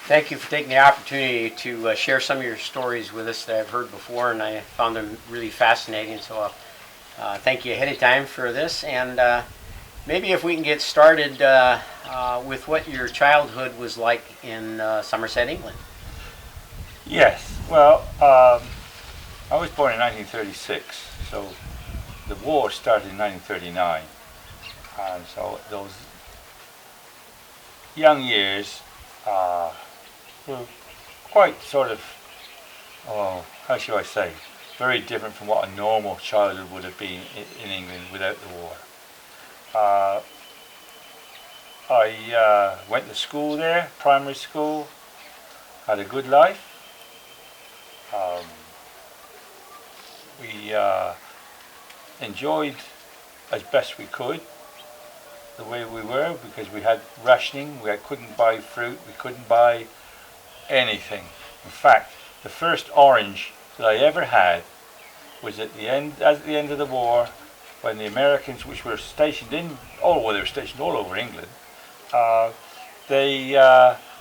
Thank you for taking the opportunity to share some of your stories with us that I've heard before, and I found them really fascinating. So, thank you ahead of time for this. And maybe if we can get started with what your childhood was like in Somerset, England. Yes, well, I was born in 1936, so the war started in 1939, and so those young years were quite sort of, oh, how should I say, very different from what a normal childhood would have been in England without the war. Uh, I went to school there, primary school, had a good life. Um, we enjoyed as best we could the way we were because we had rationing, couldn't buy fruit, we couldn't buy anything. In fact, the first orange that I ever had was at the end of the war, when the Americans, which were stationed they were stationed all over England, they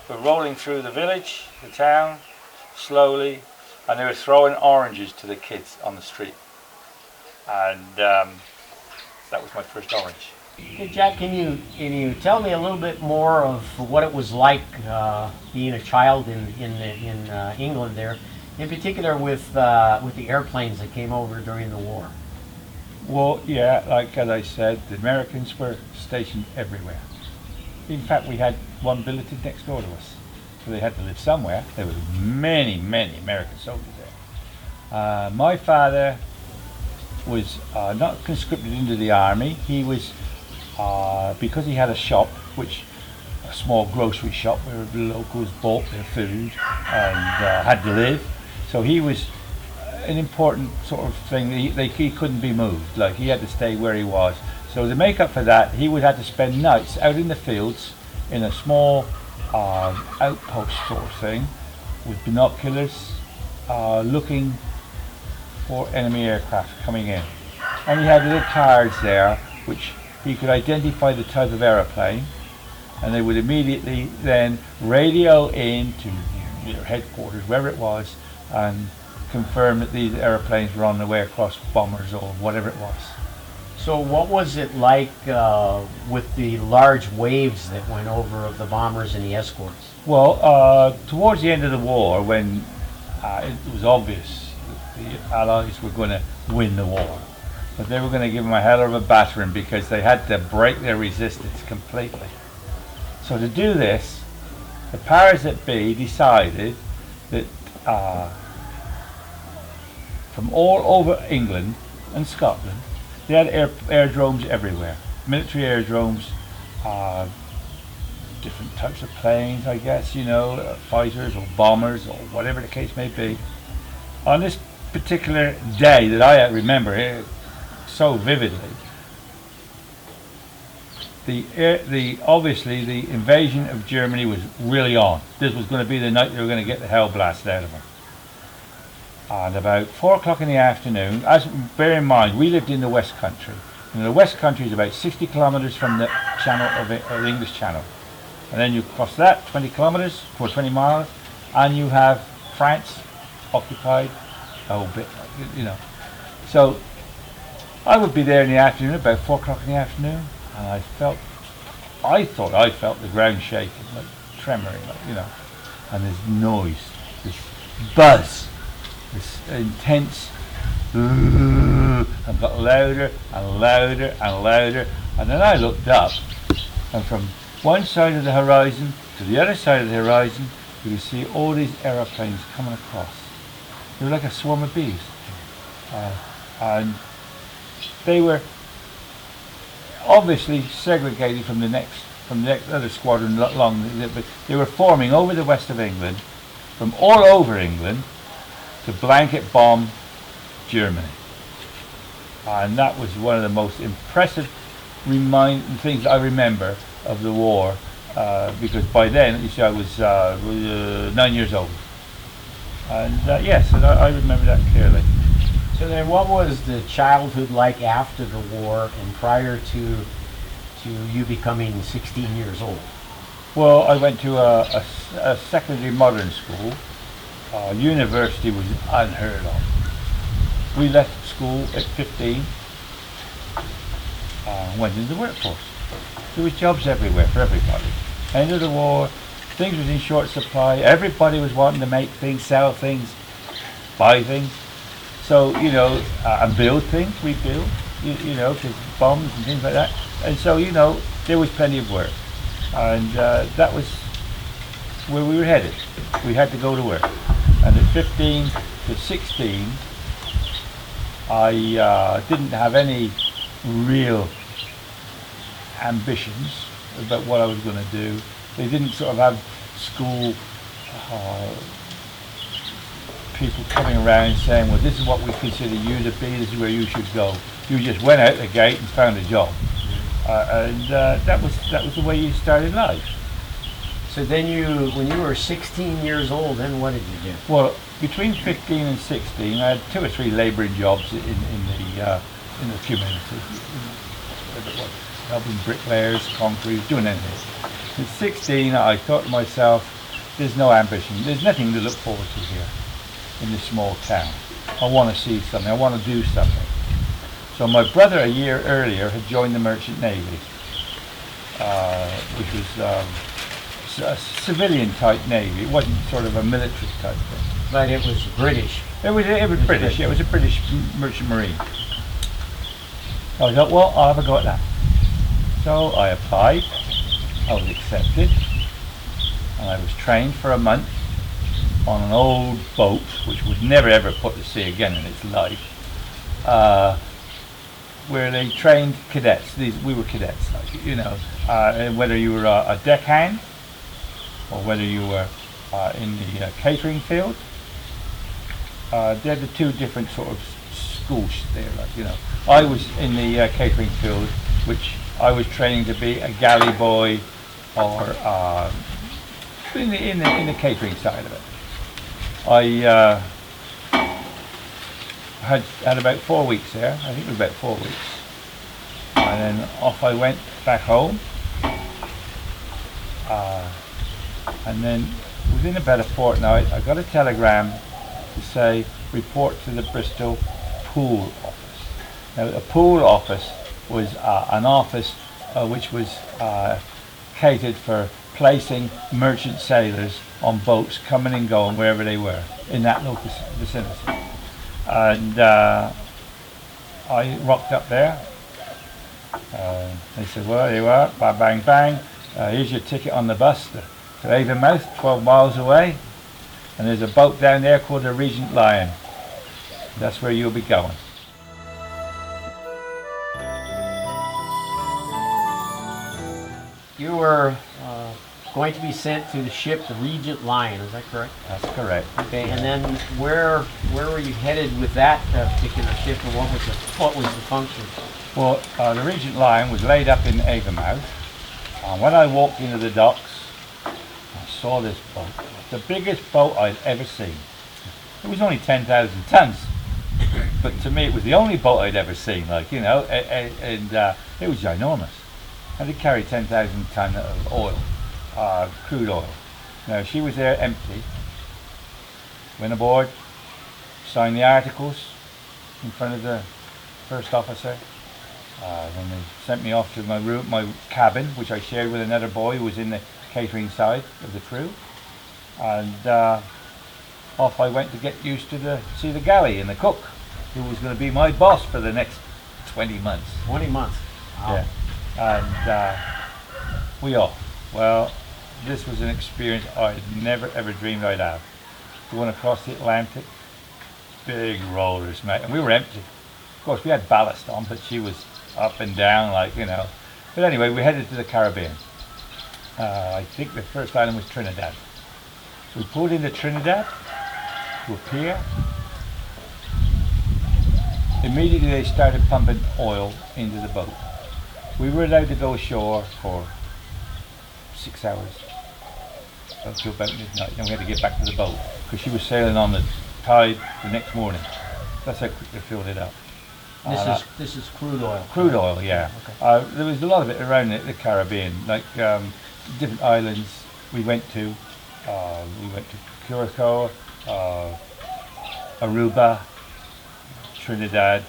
were rolling through the village, the town, slowly, and they were throwing oranges to the kids on the street. And that was my first orange. Hey Jack, can you tell me a little bit more of what it was like being a child in England there, in particular with the airplanes that came over during the war? Well, yeah, like as I said, the Americans were stationed everywhere. In fact, we had one billeted next door to us, so they had to live somewhere. There were many, many American soldiers there. My father was not conscripted into the army. He was, because he had a shop, a small grocery shop where the locals bought their food and had to live. So he was an important sort of thing. He couldn't be moved. Like, he had to stay where he was. So to make up for that, he would have to spend nights out in the fields in a small outpost sort of thing with binoculars, looking for enemy aircraft coming in. And he had little cards there which he could identify the type of aeroplane, and they would immediately then radio in to their headquarters, wherever it was, and confirm that these airplanes were on their way across, bombers or whatever it was. So what was it like with the large waves that went over of the bombers and the escorts? Well, towards the end of the war, when it was obvious that the Allies were going to win the war, but they were going to give them a hell of a battering because they had to break their resistance completely. So to do this, the powers that be decided that from all over England and Scotland, they had airdromes everywhere, military airdromes, different types of planes, I guess, fighters or bombers or whatever the case may be. On this particular day that I remember so vividly, obviously the invasion of Germany was really on. This was going to be the night they were going to get the hell blasted out of them. And about 4 o'clock in the afternoon, bear in mind, we lived in the West Country. And the West Country is about 60 kilometres from the channel of the English Channel. And then you cross that 20 kilometres for 20 miles, and you have France occupied a whole bit, So I would be there in the afternoon, about 4 o'clock in the afternoon, and I thought I felt the ground shaking, like tremoring, and this noise, this buzz, this intense, and got louder and louder and louder. And then I looked up, and from one side of the horizon to the other side of the horizon, you could see all these aeroplanes coming across. They were like a swarm of bees, and they were obviously segregated from the next other squadron along. But they were forming over the west of England, from all over England, to blanket bomb Germany. And that was one of the most impressive things I remember of the war, because by then, I was 9 years old. And yes, and I remember that clearly. So then what was the childhood like after the war and prior to you becoming 16 years old? Well, I went to a secondary modern school. University was unheard of. We left school at 15, went into the workforce. There was jobs everywhere for everybody. End of the war, things was in short supply. Everybody was wanting to make things, sell things, buy things. So, you know, and build things. We build, you know, 'cause bombs and things like that. And so, you know, there was plenty of work. And that was where we were headed. We had to go to work. And at 15 to 16, I didn't have any real ambitions about what I was going to do. They didn't sort of have school people coming around saying, well, this is what we consider you to be, this is where you should go. You just went out the gate and found a job. That was the way you started life. So then when you were 16 years old, then what did you do? Well, between 15 and 16, I had 2 or 3 labouring jobs in the community. Helping bricklayers, concrete, doing anything. At 16, I thought to myself, there's no ambition, there's nothing to look forward to here in this small town. I want to see something, I want to do something. So my brother a year earlier had joined the Merchant Navy, which was a civilian type Navy. It wasn't sort of a military type thing. But it was British. It was British, yeah, it was a British Merchant Marine. I thought, well, I'll have a go at that. So I applied, I was accepted, and I was trained for a month on an old boat which would never ever put to sea again in its life, where they trained cadets. We were cadets, like, you know, whether you were a deckhand or whether you were in the catering field. They're the 2 different sort of schools there, like, you know. I was in the catering field, which I was training to be a galley boy or in the catering side of it. I had about 4 weeks there. I think it was about 4 weeks. And then off I went back home. And then within about a fortnight, I got a telegram to say, report to the Bristol Pool Office. Now, the pool office was an office which was catered for placing merchant sailors on boats coming and going wherever they were in that local vicinity. And I rocked up there. They said, well, there you are, bang, bang, bang. Here's your ticket on the bus to Avonmouth, 12 miles away. And there's a boat down there called the Regent Lion. That's where you'll be going. You were going to be sent to the ship, the Regent Lion, is that correct? That's correct. Okay, and then where were you headed with that particular ship, and what was the function? Well, the Regent Lion was laid up in Avonmouth. When I walked into the docks, I saw this boat. The biggest boat I'd ever seen. It was only 10,000 tons, but to me it was the only boat I'd ever seen. Like, you know, and it was ginormous. And it carried 10,000 tons of oil, crude oil. Now, she was there empty. Went aboard, signed the articles in front of the first officer. Then they sent me off to my room, my cabin, which I shared with another boy who was in the catering side of the crew. And off I went to get used to see the galley and the cook, who was going to be my boss for the next 20 months. 20 months. Wow. Yeah. And we off. Well, this was an experience I'd never ever dreamed I'd have. Going across the Atlantic, big rollers, mate, and we were empty. Of course, we had ballast on, but she was up and down, like, you know. But anyway, we headed to the Caribbean. I think the first island was Trinidad. We pulled into Trinidad to a pier. Immediately they started pumping oil into the boat. We were allowed to go ashore for 6 hours until about midnight. Then we had to get back to the boat because she was sailing on the tide the next morning. That's how quick they filled it up. This is crude oil. Crude oil, yeah. Okay. There was a lot of it around the Caribbean, like different islands we went to. We went to Curacao, Aruba, Trinidad.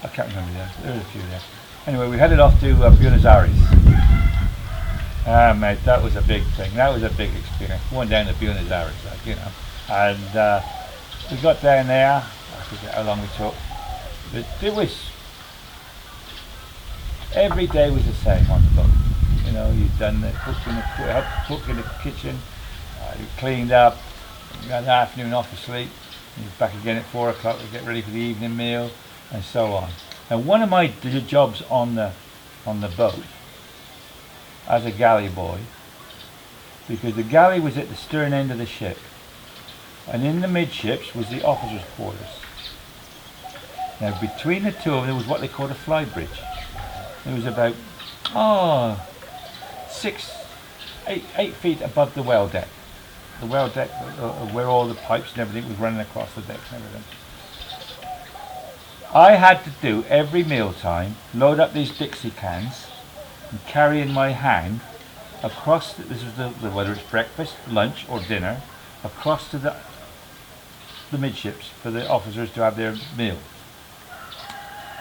I can't remember there. There was a few there. Anyway, we headed off to Buenos Aires. Ah, mate, that was a big thing. That was a big experience. Going down to Buenos Aires, like, you know. And we got down there. I forget how long we took. But it was, every day was the same on the boat. You know, you'd done the cooking, helped cook in the kitchen, you cleaned up, you had an afternoon off to sleep, and you're back again at 4 o'clock to get ready for the evening meal, and so on. And one of my jobs on the boat, as a galley boy, because the galley was at the stern end of the ship, and in the midships was the officers' quarters. Now between the two of them there was what they called a fly bridge. It was about 8 feet above the well deck. The well deck where all the pipes and everything was running across the decks and everything. I had to do every meal time, load up these Dixie cans and carry in my hand across, this is whether it's breakfast, lunch or dinner, across to the midships for the officers to have their meal.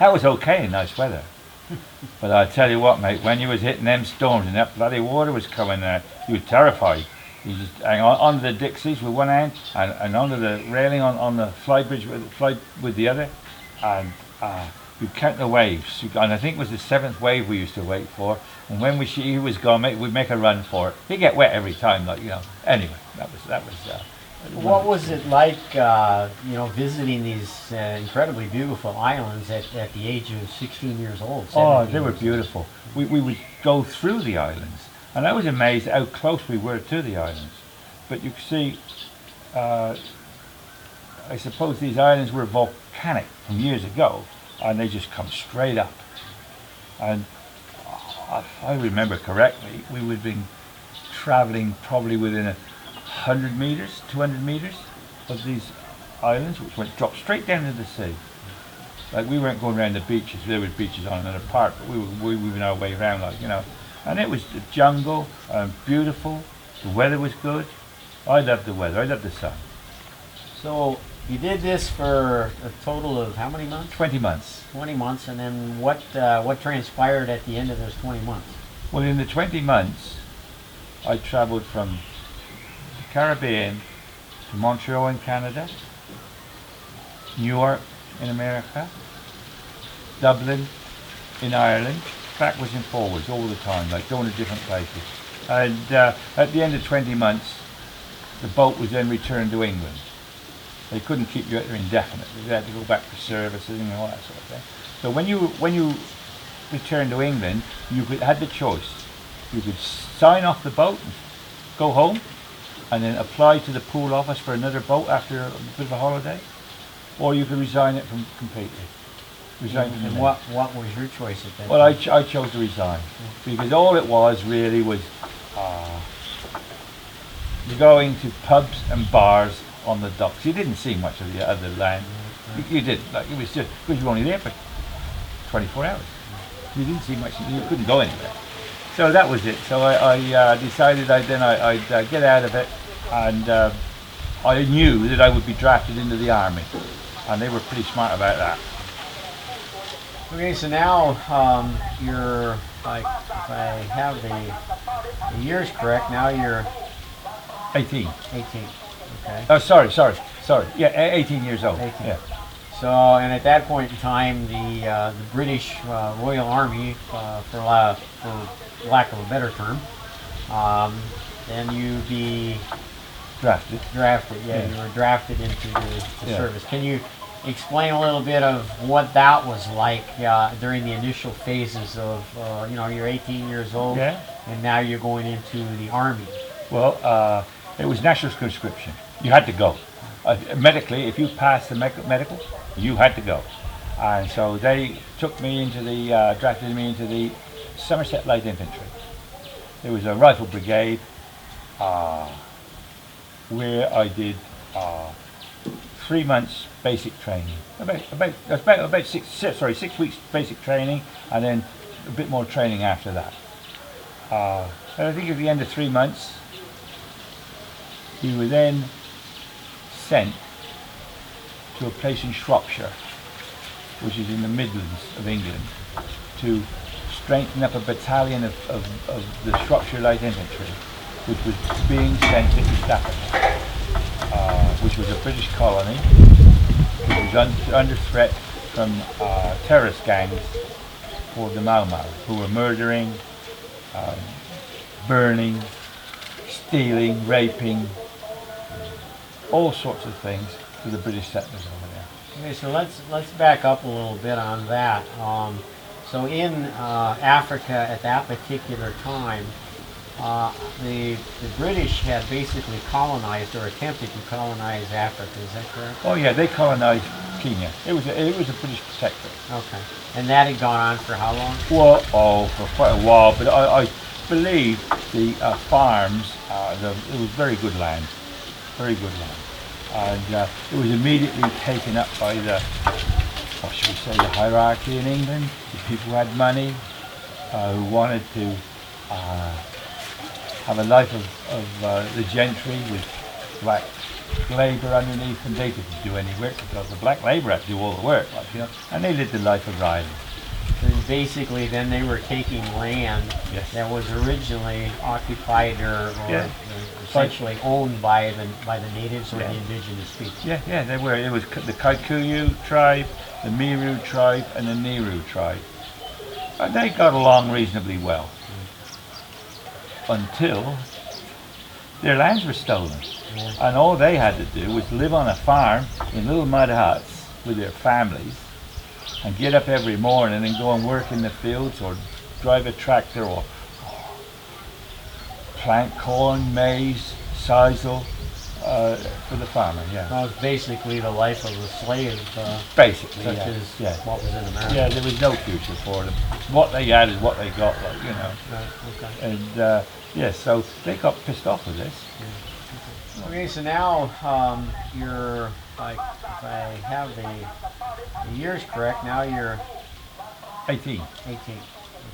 That was okay in nice weather. But I tell you what, mate, when you was hitting them storms and that bloody water was coming there, you were terrified. You just hang on onto the Dixies with one hand and onto the railing on the fly bridge with the other, and you count the waves. And I think it was the 7th wave we used to wait for. And when he was gone, mate, we'd make a run for it. He'd get wet every time, like, you know. Anyway, that was. What was it like, visiting these incredibly beautiful islands at the age of 16 years old? Oh, they were beautiful. We would go through the islands, and I was amazed how close we were to the islands. But you can see, I suppose these islands were volcanic from years ago, and they just come straight up. And if I remember correctly, we would have been traveling probably within 100 meters, 200 meters of these islands, which dropped straight down into the sea. Like, we weren't going around the beaches. There were beaches on another part, but we were moving our way around, like, you know. And it was the jungle, beautiful. The weather was good. I loved the weather. I loved the sun. So you did this for a total of how many months? 20 months. 20 months, and then what transpired at the end of those 20 months? Well, in the 20 months, I traveled from the Caribbean to Montreal in Canada, New York in America, Dublin in Ireland, backwards and forwards all the time, like going to different places. And at the end of 20 months, the boat was then returned to England. They couldn't keep you there indefinitely. They had to go back for services and all that sort of thing. So when you returned to England, you had the choice. You could sign off the boat, and go home, and then apply to the pool office for another boat after a bit of a holiday, or you could resign it completely. And what was your choice at that Well, I time? chose to resign, because all it was really was going to pubs and bars on the docks. You didn't see much of the other land. You didn't. Like, it was just because you were only there for 24 hours. You didn't see much. You couldn't go anywhere. So that was it. So I decided I'd get out of it, and I knew that I would be drafted into the army, and they were pretty smart about that. Okay, so now you're, like, if I have the years correct, now you're 18. 18. Okay. Oh, sorry. Yeah, 18 years old. 18. Yeah. So, and at that point in time, the British Royal Army, for lack of a better term, then you'd be Drafted. drafted. Yeah, Yeah. you were drafted into the Yeah. service. Can you explain a little bit of what that was like during the initial phases of, you're 18 years old, Yeah. and now you're going into the Army. Well, it was national conscription. You had to go. Medically, if you passed the medical, you had to go. And so they took me into drafted me into the Somerset Light Infantry. It was a rifle brigade where I did 3 months basic training. About 6 weeks basic training, and then a bit more training after that. And I think at the end of 3 months, we were then sent to a place in Shropshire, which is in the Midlands of England, to strengthen up a battalion of the Shropshire Light Infantry, which was being sent to East Africa, which was a British colony, which was under threat from terrorist gangs called the Mau Mau, who were murdering, burning, stealing, raping, all sorts of things to the British settlers over there. Okay, so let's back up a little bit on that. So in Africa at that particular time, the British had basically colonized or attempted to colonize Africa. Is that correct? Oh yeah, they colonized Kenya. It was a British protectorate. Okay, and that had gone on for how long? Well, for quite a while, but I believe the farms, it was very good land, very good land. And it was immediately taken up by the, what should we say, the hierarchy in England, the people who had money, who wanted to have a life of the gentry with black labour underneath, and they didn't do any work because the black labour had to do all the work, like, you know, and they lived the life of riding. And basically then they were taking land Yes. that was originally occupied or Yeah. essentially owned by the natives or Yeah. the indigenous people. Yeah, they were. It was the Kikuyu tribe, the Meru tribe, and the Neru tribe. And they got along reasonably well until their lands were stolen. Yeah. And all they had to do was live on a farm in little mud huts with their families and get up every morning and go and work in the fields or drive a tractor or plant corn, maize, sisal for the farmer, yeah. Well, it's basically the life of a slave, Basically, such yeah. as Yeah. what was in America. Yeah, there was no future for them. What they had is what they got, like, you know. Right, okay. And yeah, so they got pissed off with this. Okay, so now you're, like, if I have the years correct, now you're 18. 18.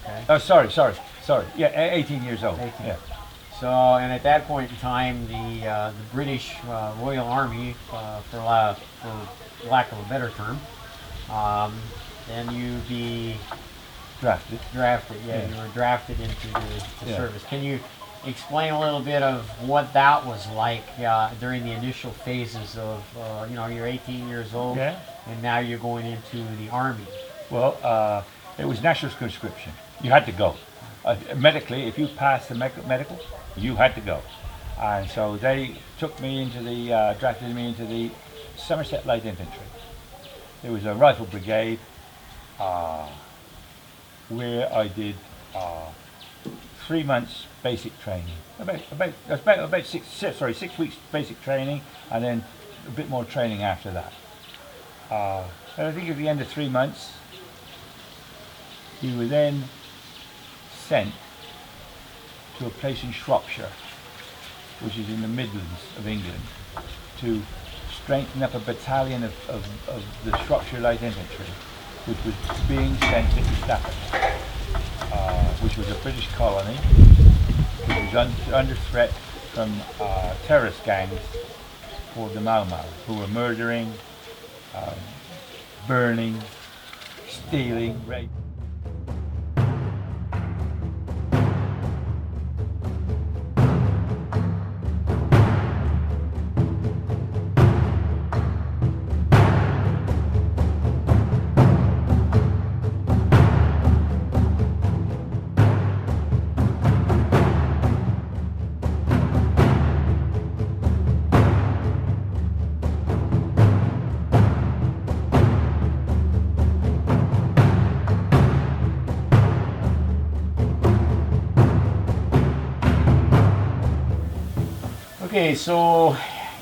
Okay. Oh, sorry. Yeah, 18 years old. 18. Yeah. So, and at that point in time, the British Royal Army, for lack of a better term, then you'd be Drafted. drafted. Yeah, Yeah. you were drafted into the Yeah. service. Can you explain a little bit of what that was like during the initial phases of, you're 18 years old, Yeah. and now you're going into the Army. Well, it was national conscription. You had to go. Medically, if you passed the medical, you had to go. And so they took me into drafted me into the Somerset Light Infantry. There was a rifle brigade where I did 3 months basic training. About 6 weeks basic training, and then a bit more training after that. And I think at the end of 3 months, we were then sent to a place in Shropshire, which is in the Midlands of England, to strengthen up a battalion of the Shropshire Light Infantry, which was being sent to East Africa, which was a British colony, which was under threat from terrorist gangs called the Mau Mau, who were murdering, burning, stealing, raping. Okay, so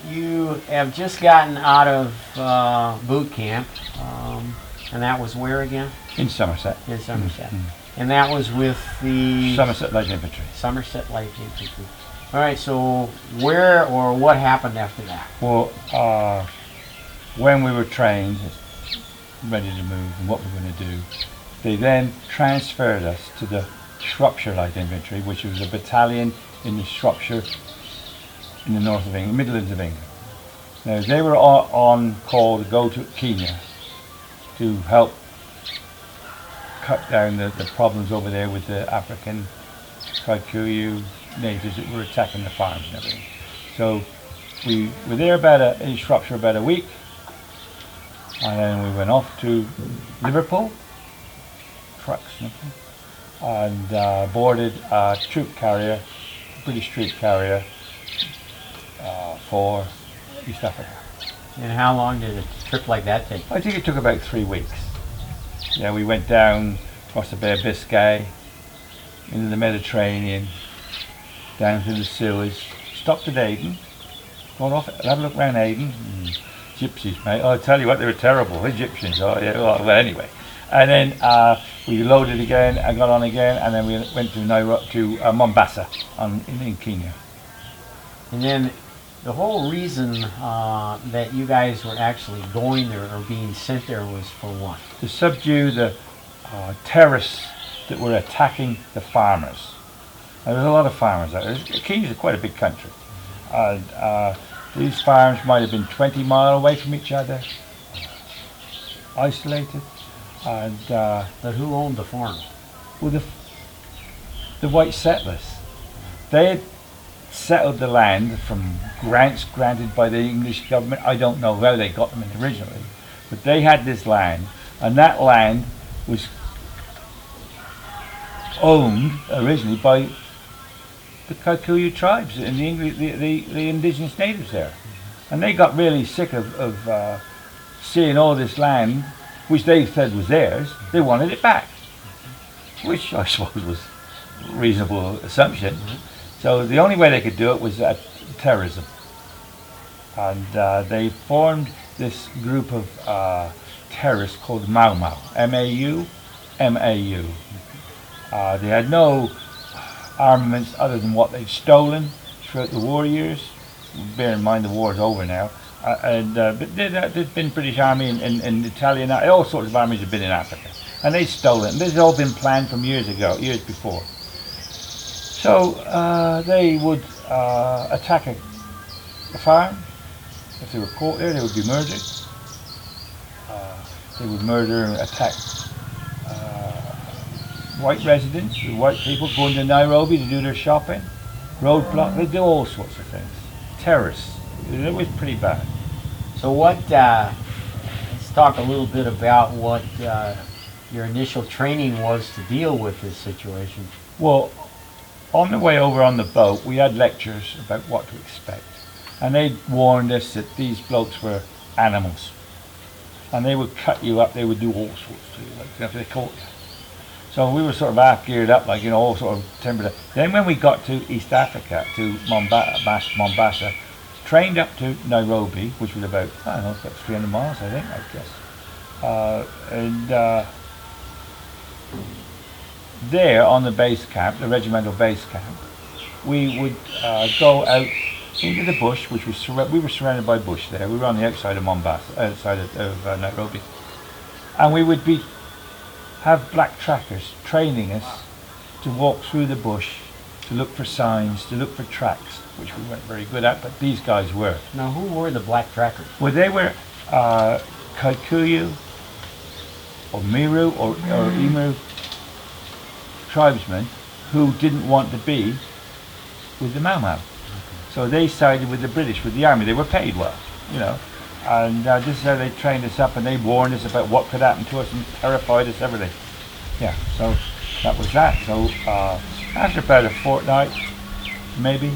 you have just gotten out of boot camp, and that was where again? In Somerset. In Somerset. And that was with the Somerset Light Infantry. Somerset Light Infantry. All right, so where or what happened after that? Well, when we were trained, ready to move and what we were going to do, they then transferred us to the Shropshire Light Infantry, which was a battalion in the Shropshire in the north of England, Midlands of England. Now they were on call to go to Kenya to help cut down the problems over there with the African Kikuyu natives that were attacking the farms and everything. So we were there in Shropshire about a week, and then we went off to Liverpool, trucks, and boarded a troop carrier, British troop carrier, for East Africa. And how long did a trip like that take? I think it took about 3 weeks. Yeah, we went down across the Bay of Biscay, into the Mediterranean, down to the Suez, stopped at Aden, gone off, have a look around Aden. Gypsies, mate. I'll tell you what, they were terrible. Egyptians. Oh, yeah. Well, anyway. And then we loaded again and got on again, and then we went to Mombasa in Kenya. And then the whole reason that you guys were actually going there or being sent there was for what? To subdue the terrorists that were attacking the farmers. There was a lot of farmers out there. Kenya's quite a big country. And these farms might have been 20 miles away from each other, isolated. And But who owned the farm? well, the white settlers. They had settled the land from grants granted by the English government. I don't know where they got them in originally, but they had this land, and that land was owned originally by the Kikuyu tribes and the indigenous natives there. And they got really sick of seeing all this land, which they said was theirs. They wanted it back, which I suppose was a reasonable assumption. So the only way they could do it was terrorism. And they formed this group of terrorists called Mau Mau, M-A-U, M-A-U. They had no armaments other than what they'd stolen throughout the war years. Bear in mind the war's over now. But there's been British Army and Italian, all sorts of armies have been in Africa. And they stole it. And this has all been planned from years before. So they would attack a farm. If they were caught there, they would be murdered. They would murder and attack white residents, the white people going to Nairobi to do their shopping. Roadblock, they do all sorts of things. Terrorists. It was pretty bad. So what, let's talk a little bit about what your initial training was to deal with this situation. Well, on the way over on the boat, we had lectures about what to expect. And they warned us that these blokes were animals. And they would cut you up, they would do all sorts to you, like if they caught you. So we were sort of half geared up, like, all sort of timbered up. Then when we got to East Africa, to Mombasa, trained up to Nairobi, which was about, I don't know, about 300 miles, I think, I guess. There on the base camp, the regimental base camp, we would go out into the bush, which was we were surrounded by bush there. We were on the outside of Mombasa, outside of Nairobi, and we would have black trackers training us to walk through the bush, to look for signs, to look for tracks, which we weren't very good at, but these guys were. Now, who were the black trackers? Well, they were Kikuyu or Meru or Emu tribesmen who didn't want to be with the Mau Mau. So they sided with the British, with the army. They were paid well, And this is how they trained us up, and they warned us about what could happen to us and terrified us, everything. Yeah, so that was that. So after about a fortnight, maybe,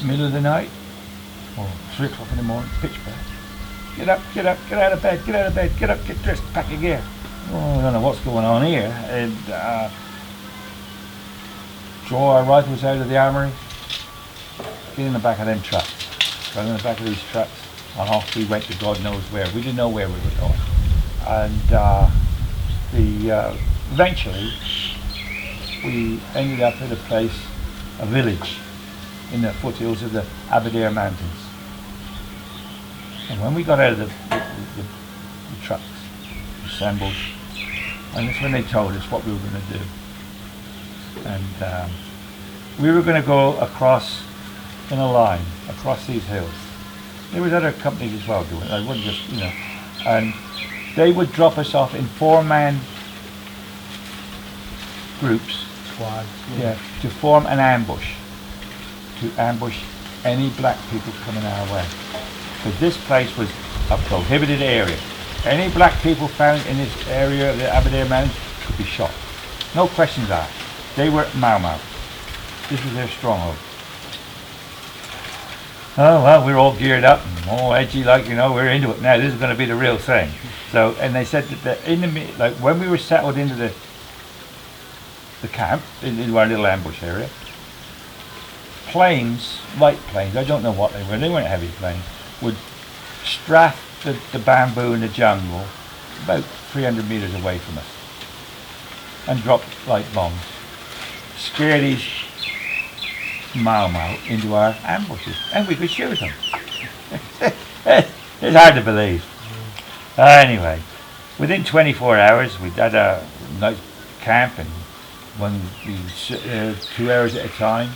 middle of the night, or 3 o'clock in the morning, pitch black. Get up, get out of bed, get up, get dressed, pack your gear. Oh, I don't know what's going on here. And draw our rifles out of the armory, get in the back of them trucks. Got in the back of these trucks, and off we went to God knows where. We didn't know where we were going. And eventually, we ended up at a village, in the foothills of the Aberdare Mountains. And when we got out of the trucks, assembled, And that's when they told us what we were going to do. And we were going to go across in a line, across these hills. There was other companies as well doing it. I wouldn't just, and they would drop us off in 4-man groups, Squads. yeah, to form an ambush, to ambush any black people coming our way. Because this place was a prohibited area. Any black people found in this area of the Aberdare Mountains could be shot. No questions asked. They were Mau Mau. This was their stronghold. Oh well, we're all geared up and all edgy, like, we're into it now. This is going to be the real thing. So, and they said that like when we were settled into the camp, into our little ambush area, planes, light planes, I don't know what they weren't heavy planes, would strafe the bamboo in the jungle about 300 meters away from us and drop light bombs. Scare these Mau Mau into our ambushes, and we could shoot them. It's hard to believe. Anyway, within 24 hours we'd had a nice camp, and 2 hours at a time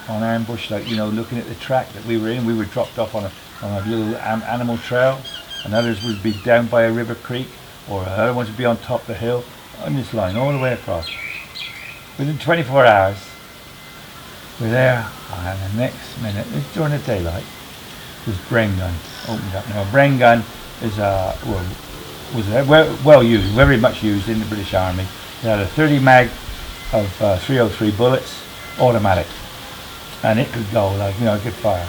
on ambush, like, looking at the track that we were in. We were dropped off on a little animal trail, and others would be down by a river creek, or other ones would be on top of the hill, on this line, all the way across. Within 24 hours, we're there, and the next minute, it's during the daylight, this Bren gun opened up. Now, a Bren gun is was well used, very much used in the British Army. It had a 30 mag of 303 bullets, automatic, and it could go like, it could fire.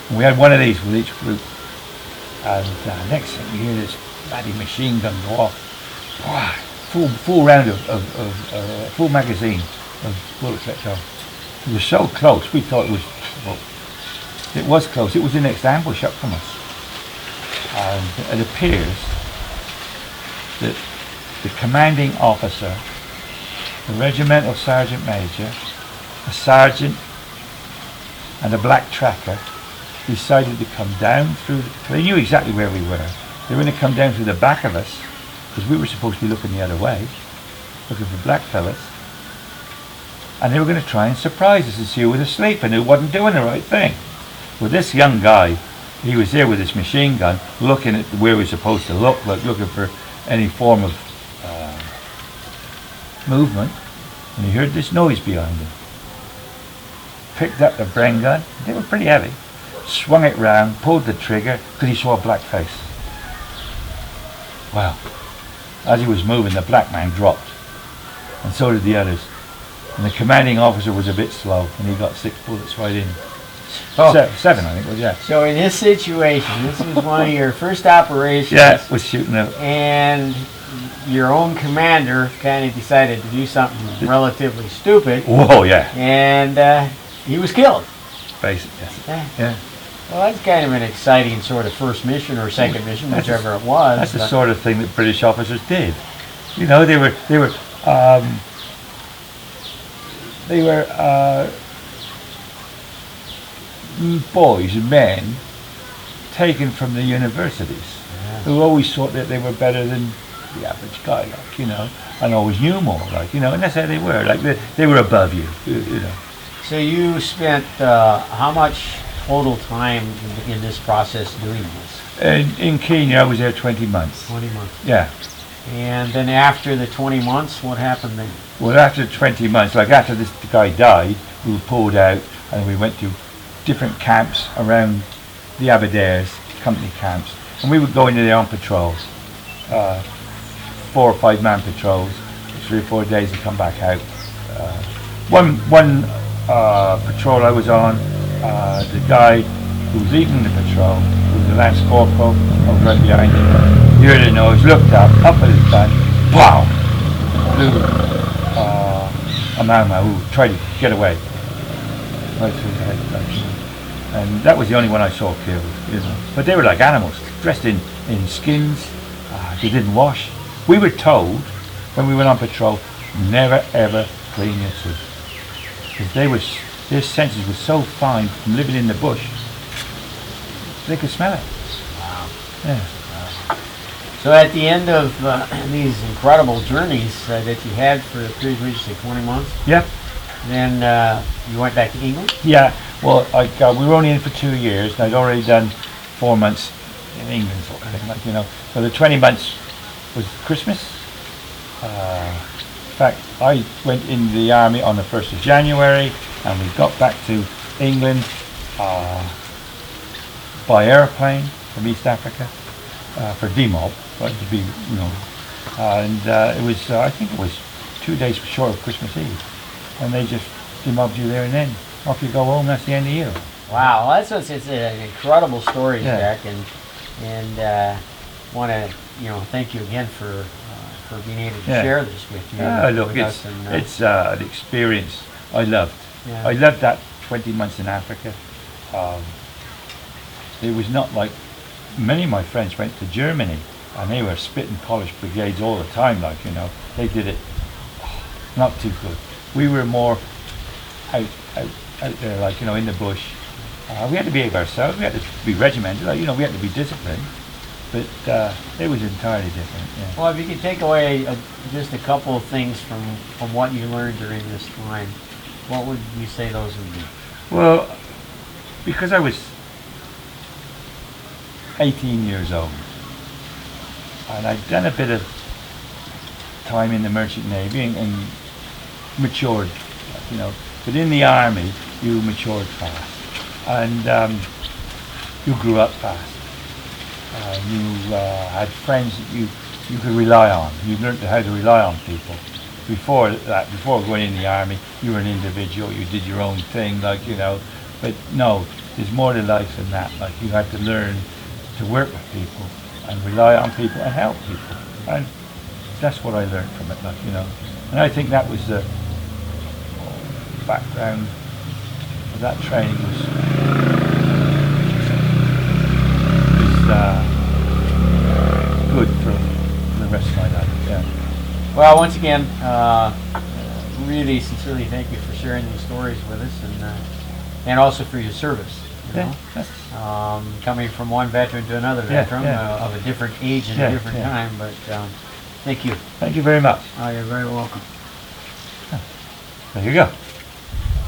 And we had one of these with each group, and next thing you hear this bloody machine gun go off. Wow, full round of full magazine of bullets let go. It was so close, we thought it was close. It was the next ambush up from us. And it appears that the commanding officer, the regimental sergeant major, a sergeant, and a black tracker decided to come down through. They knew exactly where we were. They were going to come down through the back of us, because we were supposed to be looking the other way, looking for black fellas. And they were going to try and surprise us and see who was asleep and who wasn't doing the right thing. Well, this young guy, he was there with his machine gun, looking at where we were supposed to look, like looking for any form of movement, and he heard this noise behind him. Picked up the Bren gun, they were pretty heavy, swung it round, pulled the trigger, because he saw a black face. Well, as he was moving, the black man dropped, and so did the others. And the commanding officer was a bit slow, and he got 6 bullets right in. Oh. 7, I think it was, yeah. So in this situation, this was one of your first operations. Yeah, was shooting a... And your own commander kind of decided to do something relatively stupid. Whoa, yeah. And he was killed. Basically, yeah. Well, that's kind of an exciting sort of first mission or second mission, whichever it was. That's the sort of thing that British officers did. They were boys, men, taken from the universities, who always thought that they were better than the average guy, and always knew more, and that's how they were, they were above you. So you spent how much total time in this process doing this? In Kenya, I was there 20 months. 20 months. Yeah. And then after the 20 months, what happened then? Well, after 20 months, after this guy died, we were pulled out and we went to different camps around the Aberdares, company camps, and we would go into there on patrols, 4 or 5 man patrols, 3 or 4 days and come back out. One patrol I was on, the guy who was leading the patrol, who was the Lance Corporal, over right behind him, he heard a noise, looked up at his gun, pow! Blew a Mau Mau who tried to get away, right through his head. And that was the only one I saw killed, But they were like animals, dressed in skins, they didn't wash. We were told, when we went on patrol, never ever clean your suit. Because their senses were so fine from living in the bush, they could smell it. Wow. Yeah. So at the end of these incredible journeys that you had for a period of, say, 20 months, Yep. then you went back to England? Yeah. Well, we were only in for 2 years, and I'd already done 4 months in England, sort of thing, like, you know. So the 20 months was Christmas. In fact, I went in the army on the 1st of January, and we got back to England by airplane from East Africa for demob, but to be, you know, and it was, I think it was 2 days short of Christmas Eve, and they just demobbed you there and then. Off you go home. That's the end of the year. Wow, well, it's an incredible story, Yeah. Jack, and want to thank you again for being able to Yeah. share this with you. Look, with us, and, it's an experience I loved. yeah. I loved that 20 months in Africa. It was not like many of my friends went to Germany and they were spitting Polish brigades all the time, like, you know. They did it not too good. We were more out there, like, you know, in the bush. We had to behave ourselves. We had to be regimented. Like, you know, we had to be disciplined. But it was entirely different. Yeah. Well, if you could take away just a couple of things from what you learned during this time, what would you say those would be? Well, because I was 18 years old, and I'd done a bit of time in the Merchant Navy and matured, you know. But in the army, you matured fast, and you grew up fast. You had friends that you could rely on. You learned how to rely on people. Before going in the army, you were an individual. You did your own thing, like, you know. But no, there's more to life than that. Like, you had to learn to work with people and rely on people and help people. And that's what I learned from it, like, you know. And I think that was the background of that training was good for the rest of my life. Yeah. Well, once again, really sincerely thank you for sharing these stories with us, and also for your service. You know? Coming from one veteran to another veteran of a different age and a different time, but thank you. Thank you very much. Oh, you're very welcome. There you go.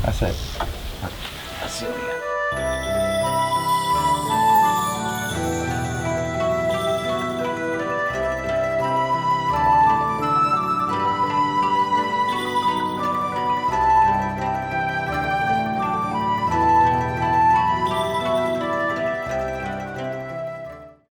That's it. Celia.